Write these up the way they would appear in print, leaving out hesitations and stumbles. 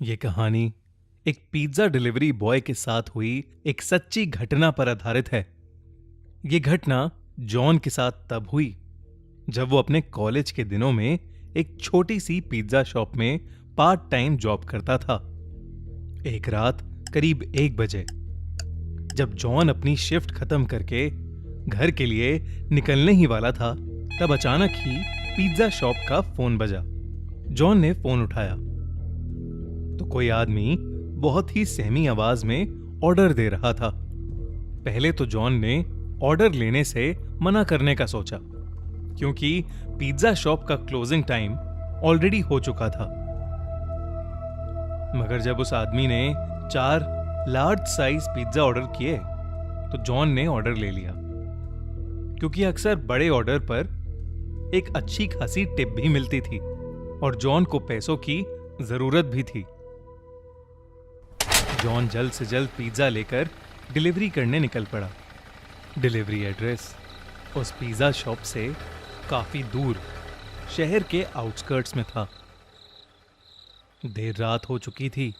ये कहानी एक पिज्जा डिलीवरी बॉय के साथ हुई एक सच्ची घटना पर आधारित है। ये घटना जॉन के साथ तब हुई जब वो अपने कॉलेज के दिनों में एक छोटी सी पिज्जा शॉप में पार्ट टाइम जॉब करता था। एक रात करीब 1 बजे जब जॉन अपनी शिफ्ट खत्म करके घर के लिए निकलने ही वाला था, तब अचानक ही पिज्जा शॉप का फोन बजा। जॉन ने फोन उठाया तो कोई आदमी बहुत ही सहमी आवाज में ऑर्डर दे रहा था। पहले तो जॉन ने ऑर्डर लेने से मना करने का सोचा, क्योंकि पिज्जा शॉप का क्लोजिंग टाइम ऑलरेडी हो चुका था। मगर जब उस आदमी ने 4 लार्ज साइज पिज्जा ऑर्डर किए तो जॉन ने ऑर्डर ले लिया, क्योंकि अक्सर बड़े ऑर्डर पर एक अच्छी खासी टिप भी मिलती थी और जॉन को पैसों की जरूरत भी थी। जॉन जल्द से जल्द पिज्जा लेकर डिलीवरी करने निकल पड़ा। डिलीवरी एड्रेस उस पिज्जा शॉप से काफी दूर शहर के आउटस्कर्ट्स में था। देर रात हो चुकी थी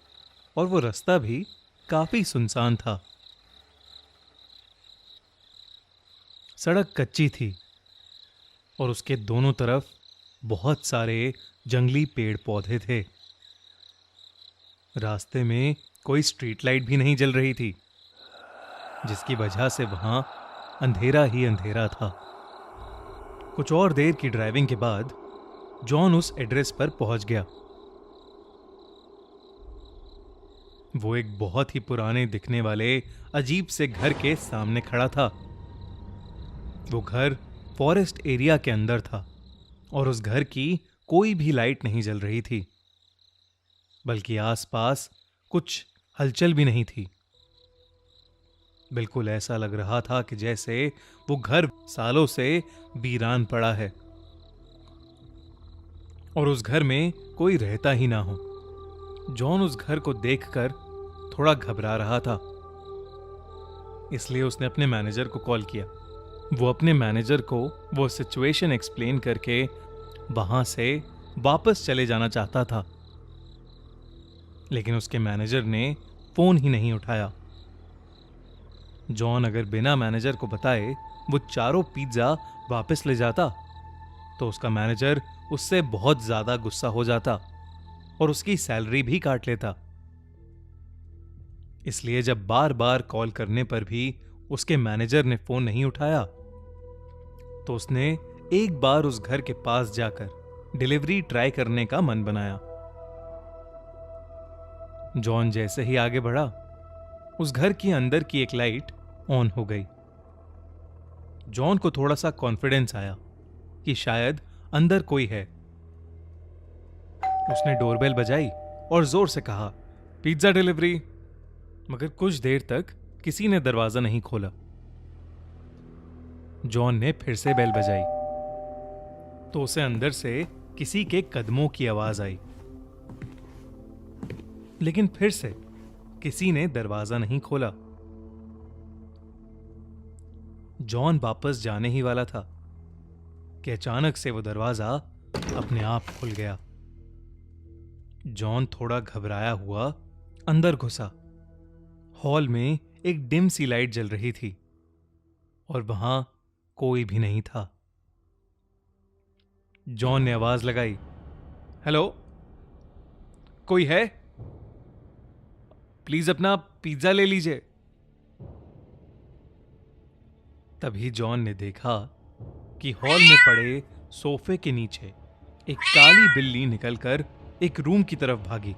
और वो रास्ता भी काफी सुनसान था। सड़क कच्ची थी और उसके दोनों तरफ बहुत सारे जंगली पेड़ पौधे थे। रास्ते में कोई स्ट्रीट लाइट भी नहीं जल रही थी, जिसकी वजह से वहां अंधेरा ही अंधेरा था। कुछ और देर की ड्राइविंग के बाद जॉन उस एड्रेस पर पहुंच गया। वो एक बहुत ही पुराने दिखने वाले अजीब से घर के सामने खड़ा था। वो घर फॉरेस्ट एरिया के अंदर था और उस घर की कोई भी लाइट नहीं जल रही थी, बल्कि आसपास कुछ हलचल भी नहीं थी। बिल्कुल ऐसा लग रहा था कि जैसे वो घर सालों से वीरान पड़ा है और उस घर में कोई रहता ही ना हो। जॉन उस घर को देखकर थोड़ा घबरा रहा था, इसलिए उसने अपने मैनेजर को कॉल किया। वो अपने मैनेजर को वो सिचुएशन एक्सप्लेन करके वहां से वापस चले जाना चाहता था, लेकिन उसके मैनेजर ने फोन ही नहीं उठाया। जॉन अगर बिना मैनेजर को बताए वो चारों पिज्जा वापस ले जाता तो उसका मैनेजर उससे बहुत ज्यादा गुस्सा हो जाता और उसकी सैलरी भी काट लेता। इसलिए जब बार बार कॉल करने पर भी उसके मैनेजर ने फोन नहीं उठाया तो उसने एक बार उस घर के पास जाकर डिलीवरी ट्राई करने का मन बनाया। जॉन जैसे ही आगे बढ़ा, उस घर के अंदर की एक लाइट ऑन हो गई। जॉन को थोड़ा सा कॉन्फिडेंस आया कि शायद अंदर कोई है। उसने डोरबेल बजाई और जोर से कहा, पिज्जा डिलीवरी। मगर कुछ देर तक किसी ने दरवाजा नहीं खोला। जॉन ने फिर से बेल बजाई तो उसे अंदर से किसी के कदमों की आवाज आई, लेकिन फिर से किसी ने दरवाजा नहीं खोला। जॉन वापस जाने ही वाला था कि अचानक से वो दरवाजा अपने आप खुल गया। जॉन थोड़ा घबराया हुआ अंदर घुसा। हॉल में एक डिम सी लाइट जल रही थी और वहां कोई भी नहीं था। जॉन ने आवाज लगाई, हेलो, कोई है? प्लीज अपना पिज्जा ले लीजिए। तभी जॉन ने देखा कि हॉल में पड़े सोफे के नीचे एक काली बिल्ली निकलकर एक रूम की तरफ भागी।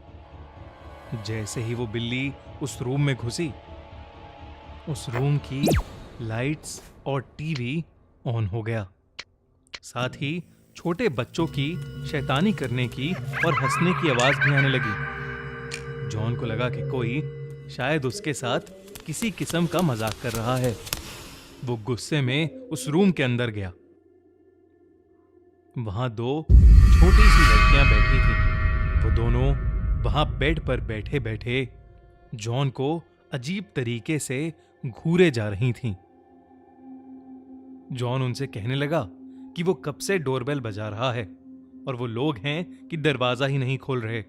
जैसे ही वो बिल्ली उस रूम में घुसी, उस रूम की लाइट्स और टीवी ऑन हो गया। साथ ही छोटे बच्चों की शैतानी करने की और हंसने की आवाज भी आने लगी। जॉन को लगा कि कोई शायद उसके साथ किसी किस्म का मजाक कर रहा है। वो गुस्से में उस रूम के अंदर गया। वहां 2 छोटी सी लड़कियां बैठी थीं। वो दोनों वहां बेड पर बैठे बैठे जॉन को अजीब तरीके से घूरे जा रही थीं। जॉन उनसे कहने लगा कि वो कब से डोरबेल बजा रहा है और वो लोग हैं कि दरवाजा ही नहीं खोल रहे।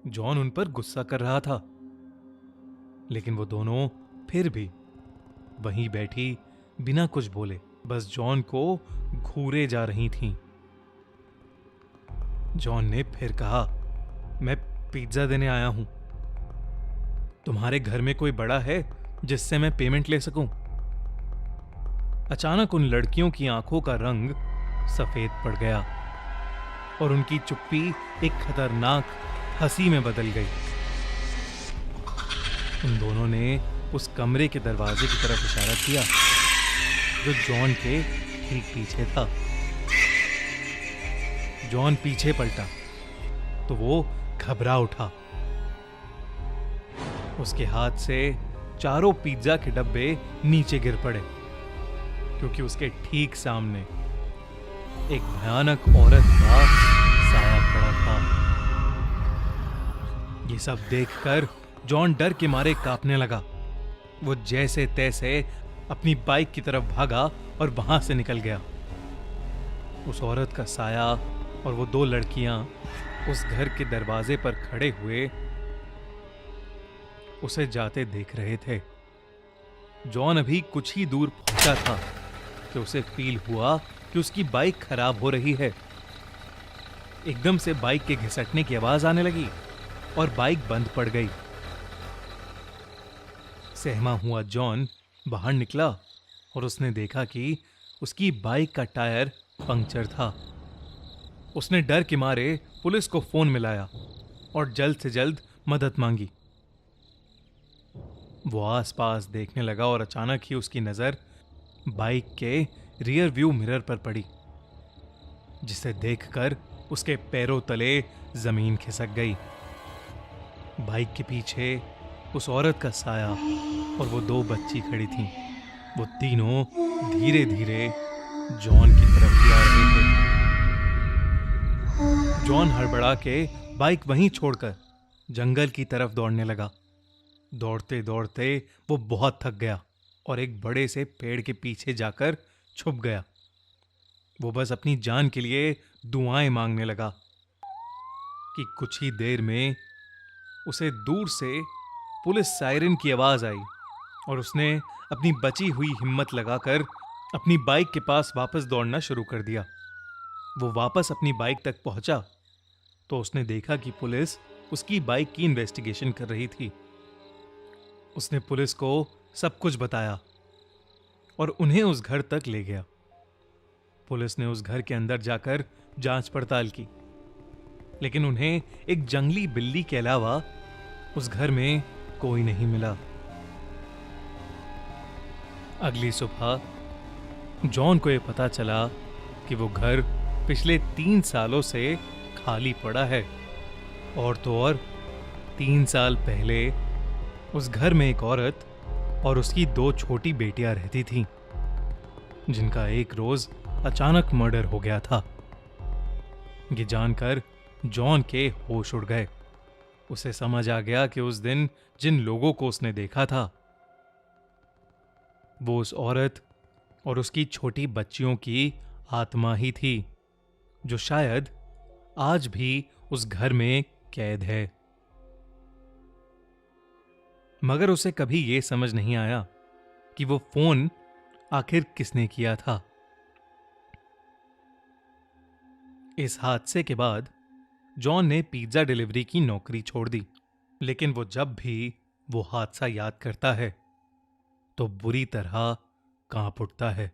जॉन उन पर गुस्सा कर रहा था, लेकिन वो दोनों फिर भी वहीं बैठी बिना कुछ बोले बस जॉन को घूरे जा रही थीं। जॉन ने फिर कहा, मैं पिज्जा देने आया हूं। तुम्हारे घर में कोई बड़ा है जिससे मैं पेमेंट ले सकूं? अचानक उन लड़कियों की आंखों का रंग सफेद पड़ गया और उनकी चुप्पी एक खतरनाक हंसी में बदल गई। उन दोनों ने उस कमरे के दरवाजे की तरफ इशारा किया जो जॉन के ठीक पीछे था। जॉन पीछे पलटा तो वो घबरा उठा। उसके हाथ से चारों पिज्जा के डब्बे नीचे गिर पड़े क्योंकि उसके ठीक सामने एक भयानक औरत का साया खड़ा था। ये सब देखकर जॉन डर के मारे कांपने लगा। वो जैसे तैसे अपनी बाइक की तरफ भागा और वहां से निकल गया। उस औरत का साया और वो दो लड़कियां उस घर के दरवाजे पर खड़े हुए उसे जाते देख रहे थे। जॉन अभी कुछ ही दूर पहुंचा था कि उसे फील हुआ कि उसकी बाइक खराब हो रही है। एकदम से बाइक के घिसटने की आवाज आने लगी और बाइक बंद पड़ गई। सहमा हुआ जॉन बाहर निकला और उसने देखा कि उसकी बाइक का टायर पंक्चर था। उसने डर के मारे पुलिस को फोन मिलाया और जल्द से जल्द मदद मांगी। वो आसपास देखने लगा और अचानक ही उसकी नजर बाइक के रियर व्यू मिरर पर पड़ी, जिसे देखकर उसके पैरों तले जमीन खिसक गई। बाइक के पीछे उस औरत का साया और वो दो बच्ची खड़ी थीं। वो तीनों धीरे धीरे जॉन की तरफ ही आ रहे थे। जॉन हड़बड़ा के बाइक वहीं छोड़कर जंगल की तरफ दौड़ने लगा। दौड़ते दौड़ते वो बहुत थक गया और एक बड़े से पेड़ के पीछे जाकर छुप गया। वो बस अपनी जान के लिए दुआएं मांगने लगा कि कुछ ही देर में उसे दूर से पुलिस सायरन की आवाज आई और उसने अपनी बची हुई हिम्मत लगाकर अपनी बाइक के पास वापस दौड़ना शुरू कर दिया। वो वापस अपनी बाइक तक पहुंचा तो उसने देखा कि पुलिस उसकी बाइक की इन्वेस्टिगेशन कर रही थी। उसने पुलिस को सब कुछ बताया और उन्हें उस घर तक ले गया। पुलिस ने उस घर के अंदर जाकर जांच पड़ताल की, लेकिन उन्हें एक जंगली बिल्ली के अलावा उस घर में कोई नहीं मिला। अगली सुबह जॉन को यह पता चला कि वो घर पिछले 3 सालों से खाली पड़ा है। और तो और 3 साल पहले उस घर में एक औरत और उसकी 2 छोटी बेटियां रहती थीं, जिनका एक रोज अचानक मर्डर हो गया था। ये जानकर जॉन के होश उड़ गए। उसे समझ आ गया कि उस दिन जिन लोगों को उसने देखा था वो उस औरत और उसकी छोटी बच्चियों की आत्मा ही थी, जो शायद आज भी उस घर में कैद है। मगर उसे कभी यह समझ नहीं आया कि वो फोन आखिर किसने किया था। इस हादसे के बाद जॉन ने पिज्जा डिलीवरी की नौकरी छोड़ दी, लेकिन वो जब भी वो हादसा याद करता है तो बुरी तरह कांप उठता है।